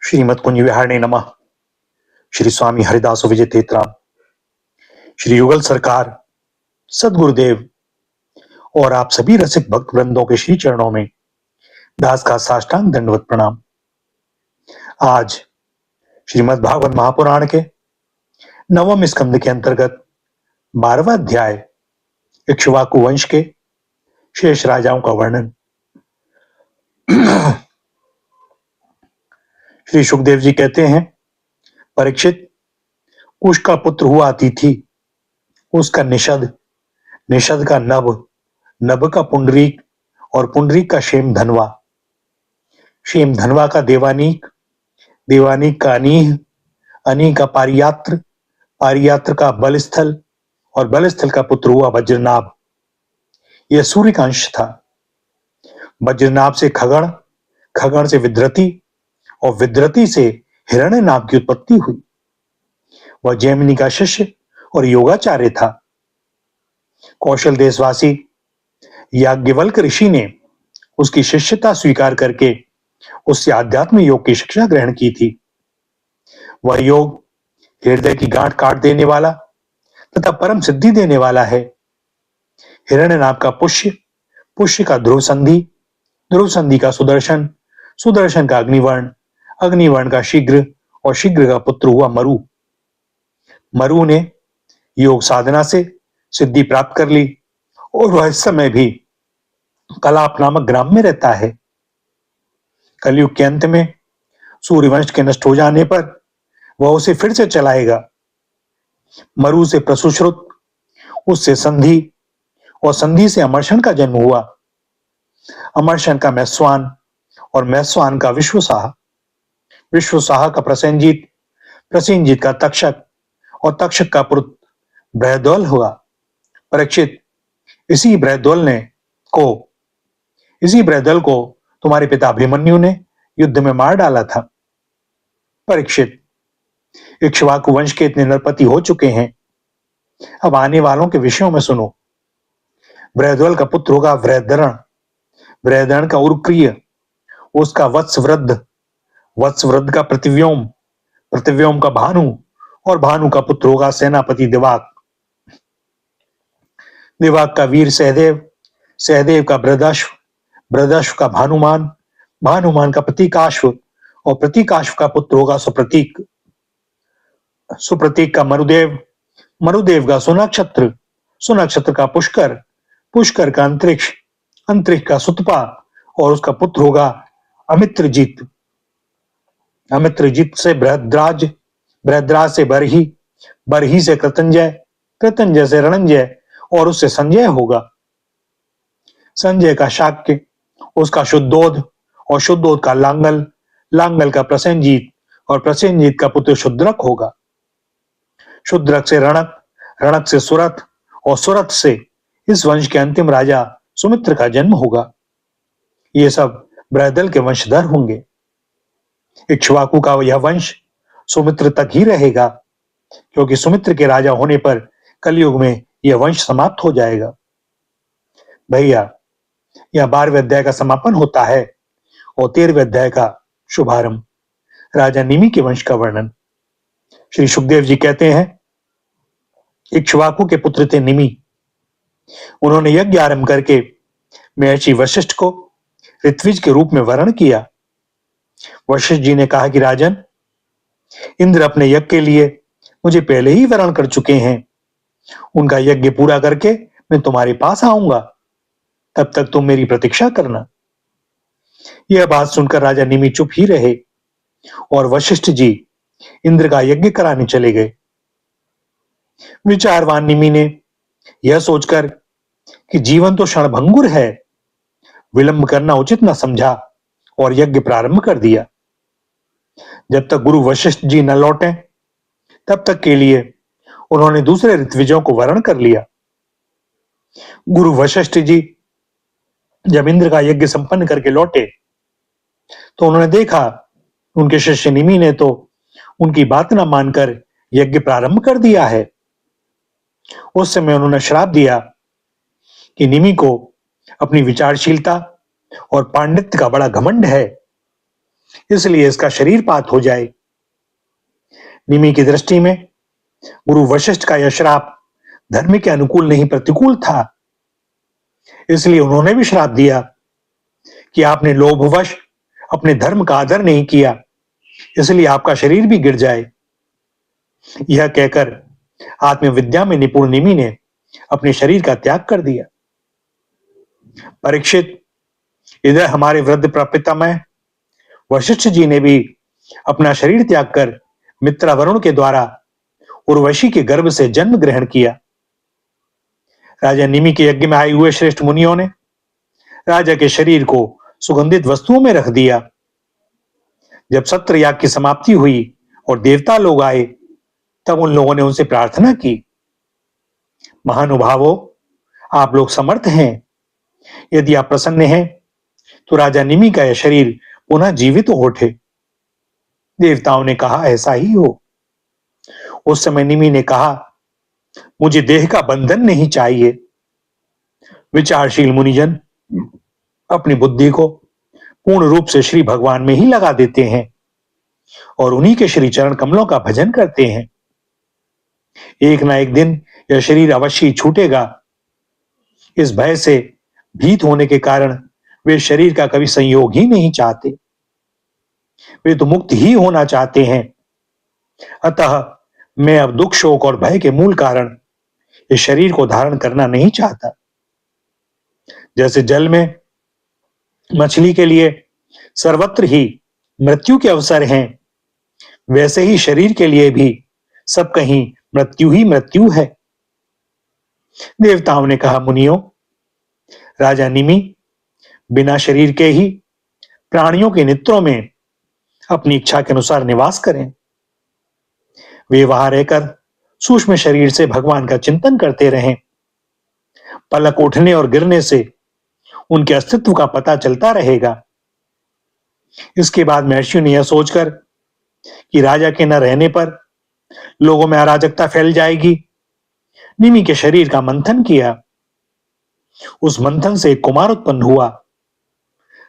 श्रीमद कुंज विहारणे नमः। श्री स्वामी हरिदास विजय तेतराम, श्री युगल सरकार, सदगुरुदेव और आप सभी रसिक भक्त वृंदों के श्री चरणों में दास का साष्टांग दंडवत प्रणाम। आज श्रीमद् भागवत महापुराण के नवम स्कंद के अंतर्गत 12वां अध्याय इक्ष्वाकु वंश के शेष राजाओं का वर्णन। श्री सुखदेव जी कहते हैं, परीक्षित, कुश का पुत्र हुआ अतिथि, उसका निषद, निषद का नभ, नभ का पुंडरीक और पुंडरीक का शेम धनवा, शेम धनवा का देवानीक, देवानीक का अनीह, अनीह का पारियात्र, पारियात्र का बलस्थल और बलस्थल का पुत्र हुआ वज्रनाभ। यह सूर्य का अंश था। वज्रनाभ से खगण, खगण से विद्रति और विद्रति से हिरण्यनाभ की उत्पत्ति हुई। वह जैमिनी का शिष्य और योगाचार्य था। कौशल देशवासी याज्ञवल्क्य ऋषि ने उसकी शिष्यता स्वीकार करके उससे आध्यात्म योग की शिक्षा ग्रहण की थी। वह योग हृदय की गांठ काट देने वाला तथा परम सिद्धि देने वाला है। हिरण्यनाभ का पुष्य, पुष्य का ध्रुव संधि, ध्रुव संधि का सुदर्शन, सुदर्शन का अग्निवर्ण, अग्निवर्ण का शीघ्र और शीघ्र का पुत्र हुआ मरु। मरु ने योग साधना से सिद्धि प्राप्त कर ली और वह इस समय भी कलाप नामक ग्राम में रहता है। कलयुग के अंत में सूर्यवंश के नष्ट हो जाने पर वह उसे फिर से चलाएगा। मरु से प्रसुश्रुत, उससे संधि और संधि से अमर्षण का जन्म हुआ। अमर्षण का मैस्वान और मैस्वान का विश्वसाह, विश्वसाह का प्रसेनजीत, प्रसेनजीत का तक्षक और तक्षक का पुत्र बृहद्वल हुआ। परीक्षित, इसी बृहद्वल को तुम्हारे पिता अभिमन्यु ने युद्ध में मार डाला था। परीक्षित, इक्ष्वाकु वंश के इतने नरपति हो चुके हैं, अब आने वालों के विषयों में सुनो। बृहद्वल का पुत्र होगा वृहदरण, वृहदरण का उरुक्रिय, उसका वत्सवृद्ध, वत्सवृद्ध का प्रतिव्योम, प्रतिव्योम का भानु और भानु का पुत्र होगा सेनापति दिवाक, दिवाक का वीर सहदेव, सहदेव का बृहदश्व, बृहदश्व का भानुमान, भानुमान का प्रतीकाश्व और प्रतीकाश्व का पुत्र होगा सुप्रतीक, सुप्रतीक का मरुदेव, मरुदेव का सुनक्षत्र, सुनक्षत्र का पुष्कर, पुष्कर का अंतरिक्ष, अंतरिक्ष का सुतपा और उसका पुत्र होगा अमित्रजीत, अमित्रजीत से बृहद्राज, बृहद्राज से बरही, बरही से कृतंजय, कृतंजय से रणंजय और उससे संजय होगा। संजय का शाक्य, उसका शुद्धोद और शुद्धोद का लांगल, लांगल का प्रसेनजीत और प्रसेनजीत का पुत्र शुद्रक होगा। शुद्रक से रणक, रणक से सुरथ और सुरथ से इस वंश के अंतिम राजा सुमित्र का जन्म होगा। ये सब बृहदल के वंशधर होंगे। इक्ष्वाकु का यह वंश सुमित्र तक ही रहेगा, क्योंकि सुमित्र के राजा होने पर कलयुग में यह वंश समाप्त हो जाएगा। भैया, यह 12वें अध्याय का समापन होता है और 13वें अध्याय का शुभारंभ, राजा निमि के वंश का वर्णन। श्री सुखदेव जी कहते हैं, इक्ष्वाकु के पुत्र थे निमि। उन्होंने यज्ञ आरंभ करके महर्षि वशिष्ठ को ऋत्विज के रूप में वर्ण किया। वशिष्ठ जी ने कहा कि राजन, इंद्र अपने यज्ञ के लिए मुझे पहले ही वर्ण कर चुके हैं। उनका यज्ञ पूरा करके मैं तुम्हारे पास आऊंगा, तब तक तुम मेरी प्रतीक्षा करना। यह बात सुनकर राजा निमि चुप ही रहे और वशिष्ठ जी इंद्र का यज्ञ कराने चले गए। विचारवान निमि ने यह सोचकर कि जीवन तो क्षणभंगुर है, विलंब करना उचित न समझा और यज्ञ प्रारंभ कर दिया। जब तक गुरु वशिष्ठ जी न लौटे तब तक के लिए उन्होंने दूसरे ऋत्विजों को वर्ण कर लिया। गुरु वशिष्ठ जी जब इंद्र का यज्ञ संपन्न करके लौटे तो उन्होंने देखा उनके शिष्य निमि ने तो उनकी बात न मानकर यज्ञ प्रारंभ कर दिया है। उस समय उन्होंने श्राप दिया कि निमि को अपनी विचारशीलता और पांडित्य का बड़ा घमंड है। इसलिए इसका शरीर पात हो जाए। निमि की दृष्टि में गुरु वशिष्ठ का यह श्राप धर्म के अनुकूल नहीं प्रतिकूल था। इसलिए उन्होंने भी श्राप दिया कि आपने लोभवश अपने धर्म का आदर नहीं किया, इसलिए आपका शरीर भी गिर जाए। यह कहकर आत्मविद्या में निपुण निमि ने अपने शरीर का त्याग कर दिया। परीक्षित, इधर हमारे वृद्ध प्रपितामह वशिष्ठ जी ने भी अपना शरीर त्याग कर मित्रा वरुण के द्वारा उर्वशी के गर्भ से जन्म ग्रहण किया। राजा निमि के यज्ञ में आए हुए श्रेष्ठ मुनियों ने राजा के शरीर को सुगंधित वस्तुओं में रख दिया। जब सत्र याग की समाप्ति हुई और देवता लोग आए, तब उन लोगों ने उनसे प्रार्थना की, महानुभावों, आप लोग समर्थ हैं। यदि आप प्रसन्न हैं तो राजा निमि का यह शरीर पुनः जीवित हो उठे। देवताओं ने कहा, ऐसा ही हो। उस समय निमि ने कहा, मुझे देह का बंधन नहीं चाहिए। विचारशील मुनिजन अपनी बुद्धि को पूर्ण रूप से श्री भगवान में ही लगा देते हैं और उन्हीं के श्री चरण कमलों का भजन करते हैं। एक ना एक दिन यह शरीर अवश्य छूटेगा। इस भय से भीत होने के कारण वे शरीर का कभी संयोग ही नहीं चाहते। वे तो मुक्त ही होना चाहते हैं। अतः मैं अब दुख, शोक और भय के मूल कारण इस शरीर को धारण करना नहीं चाहता। जैसे जल में मछली के लिए सर्वत्र ही मृत्यु के अवसर हैं, वैसे ही शरीर के लिए भी सब कहीं मृत्यु ही मृत्यु है। देवताओं ने कहा, मुनियों, राजा निमि बिना शरीर के ही प्राणियों के नेत्रों में अपनी इच्छा के अनुसार निवास करें। वे वहां रहकर सूक्ष्म शरीर से भगवान का चिंतन करते रहें। पलक उठने और गिरने से उनके अस्तित्व का पता चलता रहेगा। इसके बाद महर्षियों ने यह सोचकर कि राजा के न रहने पर लोगों में अराजकता फैल जाएगी, निमि के शरीर का मंथन किया। उस मंथन से एक कुमार उत्पन्न हुआ।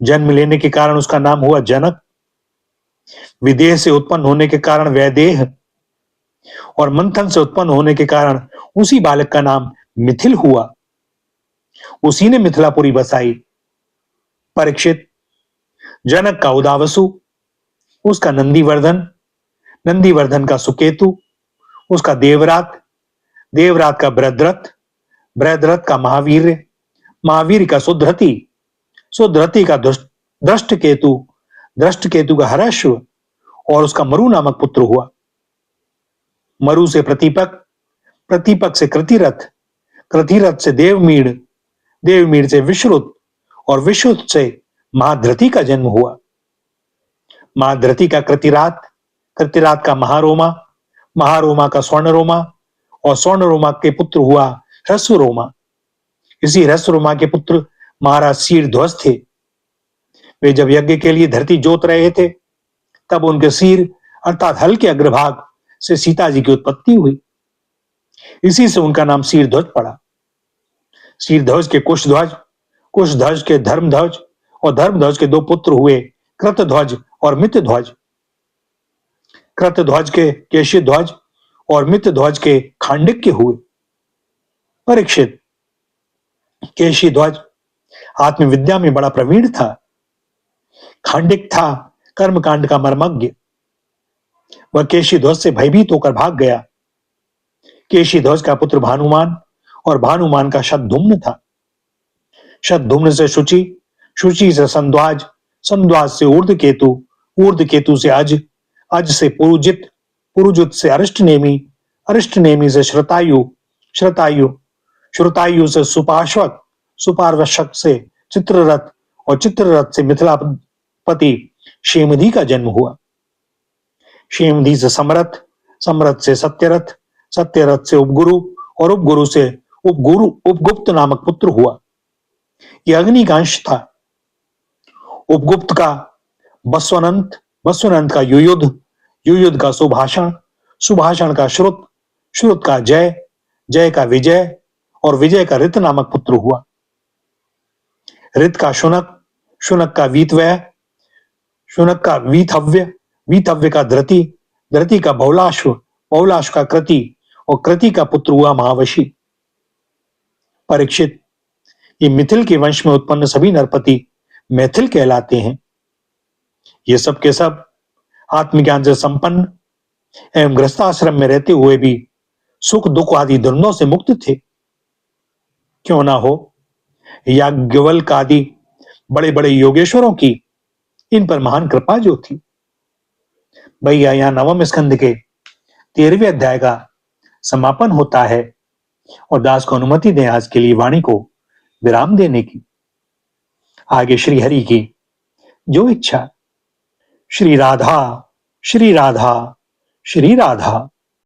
जन्म लेने के कारण उसका नाम हुआ जनक। विदेह से उत्पन्न होने के कारण वैदेह और मंथन से उत्पन्न होने के कारण उसी बालक का नाम मिथिल हुआ। उसी ने मिथिलापुरी बसाई। परीक्षित, जनक का उदावसु, उसका नंदीवर्धन, नंदीवर्धन का सुकेतु, उसका देवरात, देवरात का बृहद्रथ, बृहद्रथ का महावीर, महावीर का सुधृति, सुधृति का दृष्ट केतु, दृष्ट केतु का हर्षव और उसका मरु नामक पुत्र हुआ। मरु से प्रतिपक, प्रतिपक से कृतिरथ, कृतिरथ से देवमीड़, देवमीड़ से विश्रुत और विश्रुत से महाधृति का जन्म हुआ। महाधृति का कृतिरात, कृतिरात का महारोमा, महारोमा का स्वर्णरोमा और स्वर्णरोमा के पुत्र हुआ ह्रस्वरोमा। इसी ह्रस्वरोमा के पुत्र महाराज शीरध्वज थे। वे जब यज्ञ के लिए धरती जोत रहे थे, तब उनके सिर अर्थात हल के अग्रभाग से सीता जी की उत्पत्ति हुई। इसी से उनका नाम शीरध्वज पड़ा। शीरध्वज के कुशध्वज, कुशध्वज के धर्मध्वज और धर्मध्वज के दो पुत्र हुए, कृतध्वज और मितध्वज। कृतध्वज के केशीध्वज और मितध्वज के खांडिक्य हुए। परीक्षित, केशीध्वज आत्मविद्या में बड़ा प्रवीण था। खांडिक था कर्मकांड का मर्मज्ञ। वह केशीध्वज से भयभीत होकर भाग गया। केशीध्वज का पुत्र भानुमान और भानुमान का शतधुम्न था। शतधुम्न से शुचि, शुचि से संध्वाज, संध्वाज से ऊर्ध्वकेतु, ऊर्ध्वकेतु से अज, अज से पुरुजित, पुरुजित से अरिष्टनेमि, अरिष्टनेमि से श्रुतायु, श्रुतायु, श्रुतायु से सुपार्श्वक, सुपार्श्वक से चित्ररथ और चित्ररथ से मिथिलापति क्षेमधी का जन्म हुआ। क्षेमधी से समरथ, समरथ से सत्यरथ, सत्यरथ से उपगुरु और उपगुरु से उपगुरु उपगुप्त नामक पुत्र हुआ। यह अग्नि का अंश था। उपगुप्त का बस्वनंत, बस्वनंत का युयुध, युयुध का सुभाषण, सुभाषण का श्रुत, श्रुत का जय, जय का विजय और विजय का ऋत नामक पुत्र हुआ। ऋत का शुनक, शुनक का वीतव्य, शुनक का वीथव्य, वीथव्य का धृति, धृति का बहुलाश्व, बहुलाश्व का कृति और कृति का पुत्र हुआ महावशी। परीक्षित, ये मिथिल के वंश में उत्पन्न सभी नरपति मैथिल कहलाते हैं। ये सब के सब आत्मज्ञान से संपन्न एवं गृहस्थाश्रम में रहते हुए भी सुख दुख आदि द्वंद्वों से मुक्त थे। क्यों ना हो, याज्ञवल्क्य आदि बड़े बड़े योगेश्वरों की इन पर महान कृपा जो थी। भैया, यहाँ नवम स्कंद के 13वें अध्याय का समापन होता है और दास को अनुमति दें आज के लिए वाणी को विराम देने की। आगे श्री हरि की जो इच्छा। श्री राधा, श्री राधा, श्री राधा।